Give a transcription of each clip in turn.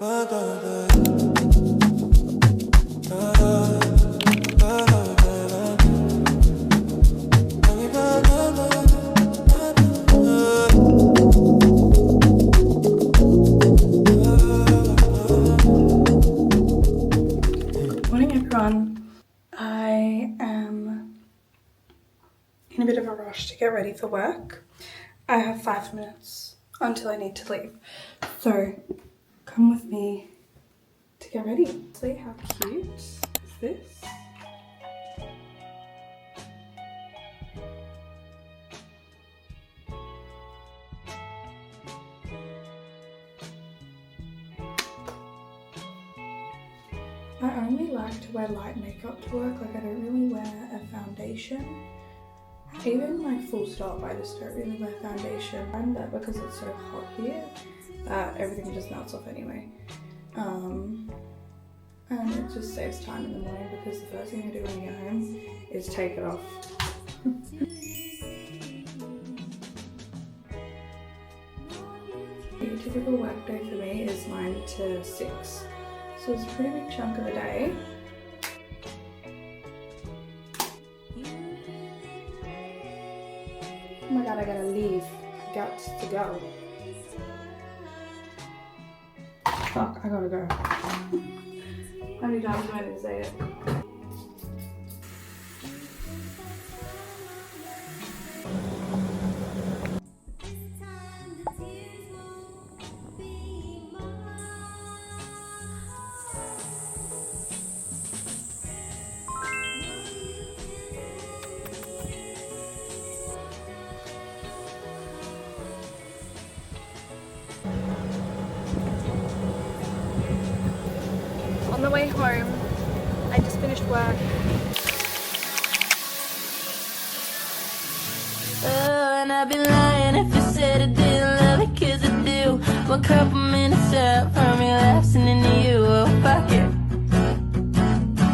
Morning everyone. I am in a bit of a rush to get ready for work. I have 5 minutes until I need to leave, so come with me to get ready. See how cute is this? I only like to wear light makeup to work. Like, I don't really wear a foundation. Even like full stop, I just don't really wear foundation. And that because it's so hot here, everything just melts off anyway. And it just saves time in the morning because the first thing I do when I get home is take it off. A typical work day for me is 9 to 6. So it's a pretty big chunk of the day. Oh my god, I gotta leave. I got to go. Fuck, I gotta go. How many times do I need to say it? On the way home, I just finished work. Oh, and I'd be lying if I said I didn't love it, 'cause I do. One couple minutes out from relapsing into you, oh fuck it.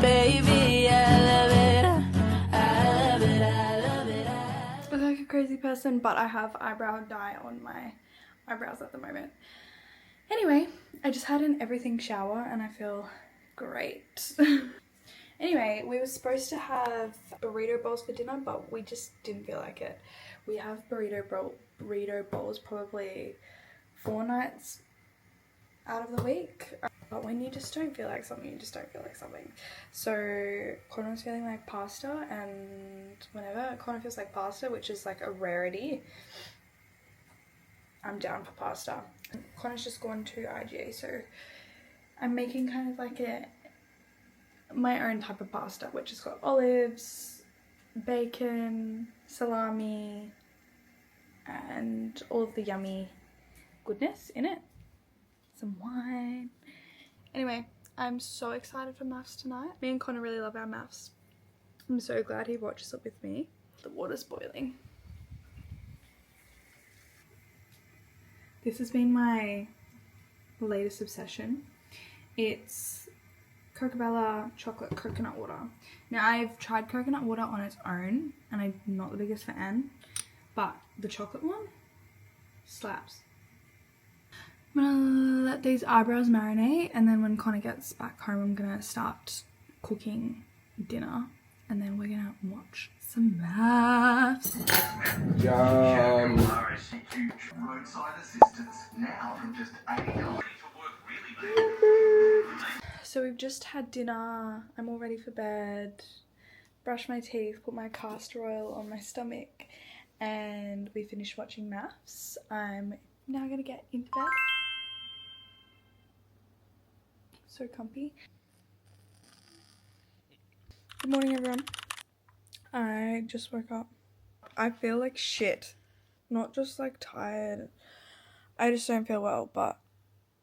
Baby, I love it, I love it, I love it, I I look like a crazy person, but I have eyebrow dye on my eyebrows at the moment. Anyway, I just had an everything shower and I feel great. Anyway, we were supposed to have burrito bowls for dinner, but we just didn't feel like it. We have burrito bowls probably 4 nights out of the week. But when you just don't feel like something, you just don't feel like something. So Connor was feeling like pasta, and whenever Connor feels like pasta, which is like a rarity, I'm down for pasta. Connor's just gone to IGA, so I'm making kind of like my own type of pasta, which has got olives, bacon, salami, and all of the yummy goodness in it. Some wine. Anyway, I'm so excited for maths tonight. Me and Connor really love our maths. I'm so glad he watches it with me. The water's boiling. This has been my latest obsession. It's Coca-Cola chocolate coconut water. Now, I've tried coconut water on its own and I'm not the biggest fan, but the chocolate one slaps. I'm gonna let these eyebrows marinate, and then when Connor gets back home I'm gonna start cooking dinner, and then we're gonna watch some maths. Roadside assistance now from just $80. So we've just had dinner, I'm all ready for bed, brushed my teeth, put my castor oil on my stomach, and we finished watching maths. I'm now gonna get into bed. So comfy. Good morning everyone. I just woke up. I feel like shit. Not just like tired. I just don't feel well, but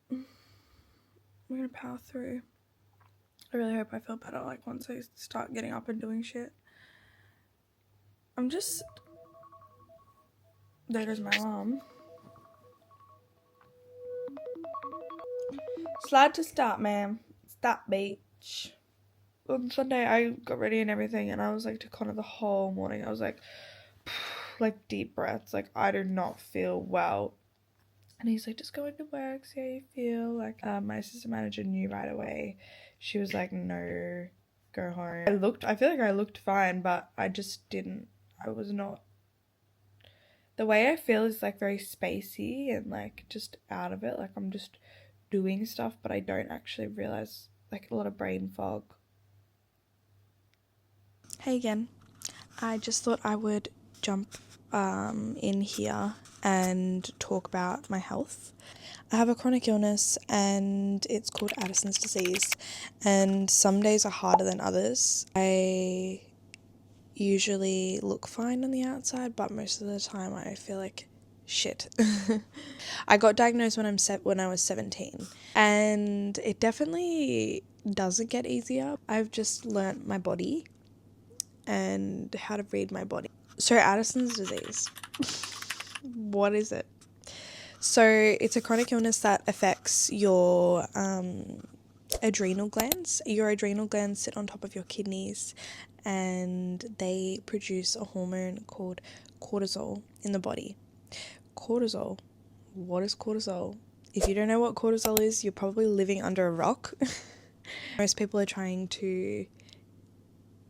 we're gonna power through. I really hope I feel better like once I start getting up and doing shit. There goes my alarm. Slide to start, ma'am. Stop, bitch. On Sunday I got ready and everything, and I was like to Connor the whole morning. I was like deep breaths, like I do not feel well. And he's like, just go into work, see how you feel. Like, my assistant manager knew right away. She was like, no, go home. I feel like I looked fine, but I just didn't. I was not. The way I feel is like very spacey and like just out of it. Like I'm just doing stuff, but I don't actually realize, like a lot of brain fog. Hey again. I just thought I would jump in here and talk about my health. I have a chronic illness and it's called Addison's disease, and some days are harder than others. I usually look fine on the outside, but most of the time I feel like shit. I got diagnosed when I was 17, and it definitely doesn't get easier. I've just learnt my body and how to read my body. So Addison's disease, what is it? So it's a chronic illness that affects your adrenal glands. Your adrenal glands sit on top of your kidneys and they produce a hormone called cortisol in the body. Cortisol. What is cortisol? If you don't know what cortisol is, you're probably living under a rock. Most people are trying to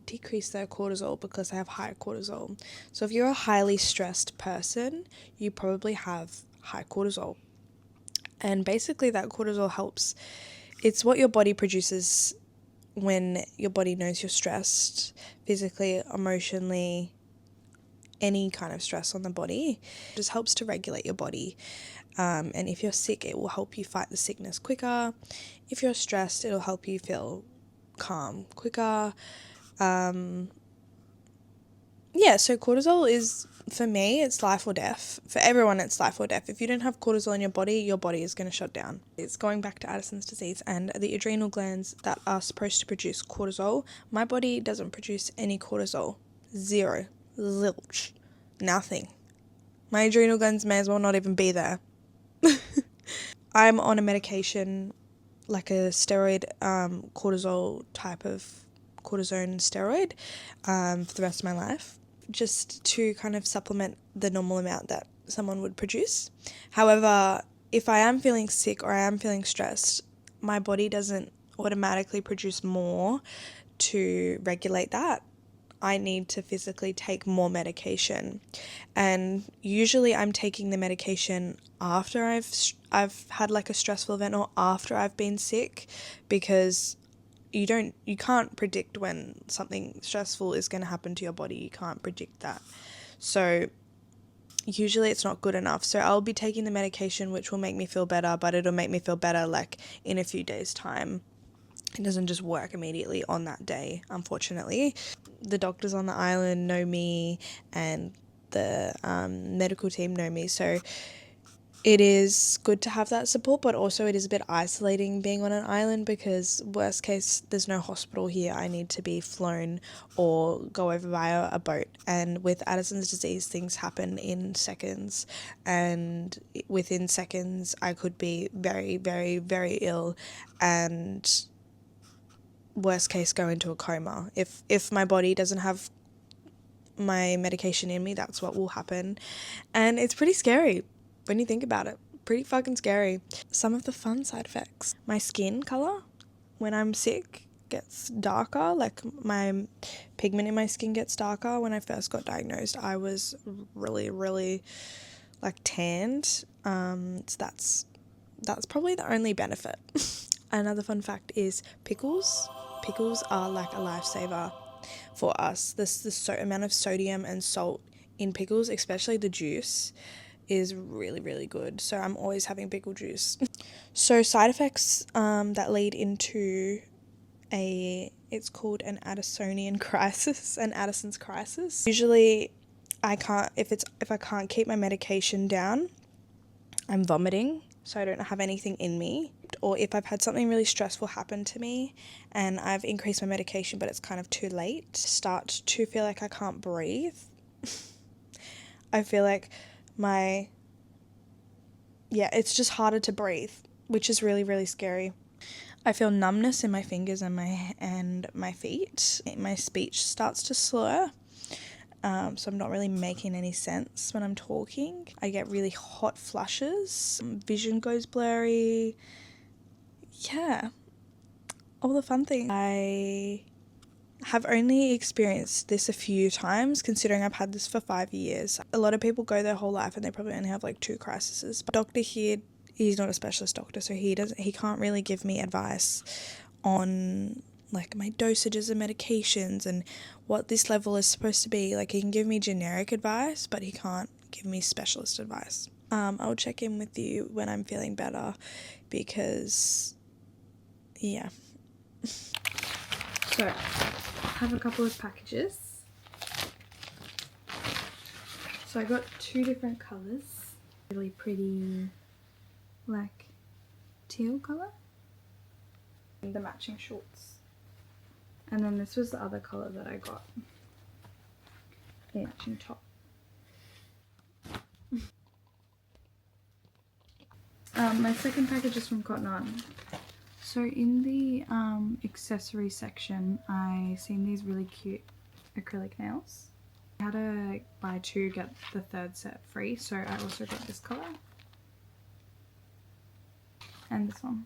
decrease their cortisol because they have high cortisol. So if you're a highly stressed person, you probably have high cortisol. And basically that cortisol helps. It's what your body produces when your body knows you're stressed, physically, emotionally, any kind of stress on the body. It just helps to regulate your body. And if you're sick, it will help you fight the sickness quicker. If you're stressed, it'll help you feel calm quicker. So cortisol is, for me, it's life or death. For everyone, it's life or death. If you don't have cortisol in your body is going to shut down. It's going back to Addison's disease and the adrenal glands that are supposed to produce cortisol. My body doesn't produce any cortisol. Zero. Zilch. Nothing. My adrenal glands may as well not even be there. I'm on a medication, like a steroid, cortisol type of cortisone steroid, for the rest of my life, just to kind of supplement the normal amount that someone would produce. However, if I am feeling sick or I am feeling stressed, my body doesn't automatically produce more to regulate that. I need to physically take more medication, and usually I'm taking the medication after I've had like a stressful event or after I've been sick, because you can't predict when something stressful is going to happen to your body. You can't predict that. So usually it's not good enough. So I'll be taking the medication, which will make me feel better, but it'll make me feel better like in a few days' time. It doesn't just work immediately on that day, unfortunately. The doctors on the island know me and the medical team know me, so it is good to have that support, but also it is a bit isolating being on an island because worst case, there's no hospital here. I need to be flown or go over via a boat. And with Addison's disease, things happen in seconds, and within seconds, I could be very, very, very ill and worst case go into a coma. If my body doesn't have my medication in me, that's what will happen. And it's pretty scary when you think about it. Pretty fucking scary. Some of the fun side effects. My skin colour when I'm sick gets darker. Like my pigment in my skin gets darker. When I first got diagnosed, I was really, really like tanned. So that's probably the only benefit. Another fun fact is pickles. Pickles are like a lifesaver for us. The amount of sodium and salt in pickles, especially the juice, is really, really good. So I'm always having pickle juice. So side effects that lead into it's called an Addisonian crisis, an Addison's crisis. Usually if I can't keep my medication down, I'm vomiting, so I don't have anything in me. Or if I've had something really stressful happen to me and I've increased my medication but it's kind of too late, start to feel like I can't breathe. I feel like it's just harder to breathe, which is really, really scary. I feel numbness in my fingers and my feet. My speech starts to slur, so I'm not really making any sense when I'm talking. I get really hot flushes, vision goes blurry, yeah, all the fun things. I have only experienced this a few times, considering I've had this for 5 years. A lot of people go their whole life and they probably only have like 2 crises. But doctor here, he's not a specialist doctor, so he can't really give me advice on like my dosages of medications and what this level is supposed to be. Like, he can give me generic advice, but he can't give me specialist advice. I'll check in with you when I'm feeling better, because yeah. So I have a couple of packages. So I got 2 different colours. Really pretty, like, teal colour. And the matching shorts. And then this was the other colour that I got. The matching top. My second package is from Cotton On. So in the accessory section, I seen these really cute acrylic nails. I had to buy 2, get the 3rd set free, so I also got this colour. And this one.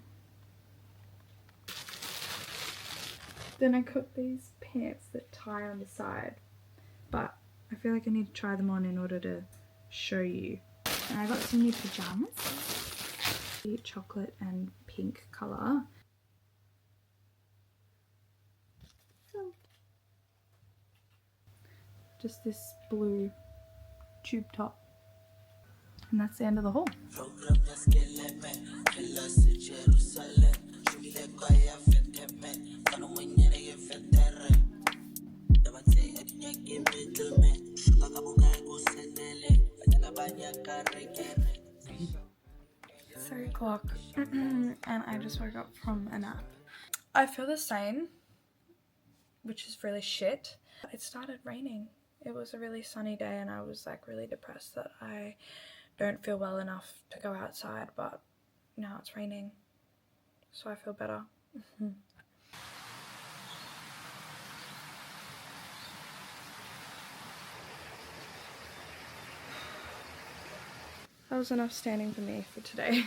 Then I got these pants that tie on the side, but I feel like I need to try them on in order to show you. And I got some new pyjamas. The chocolate and pink colour. Just this blue tube top. And that's the end of the haul. It's 3 o'clock and I just woke up from a nap. I feel the same, which is really shit. It started raining. It was a really sunny day and I was like really depressed that I don't feel well enough to go outside, but now it's raining, so I feel better. That was enough standing for me for today.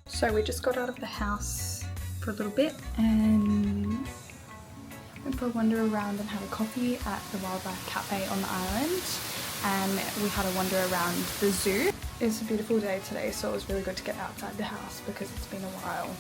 So we just got out of the house for a little bit and went for a wander around and had a coffee at the Wildlife Cafe on the island, and we had a wander around the zoo. It's a beautiful day today, so it was really good to get outside the house because it's been a while.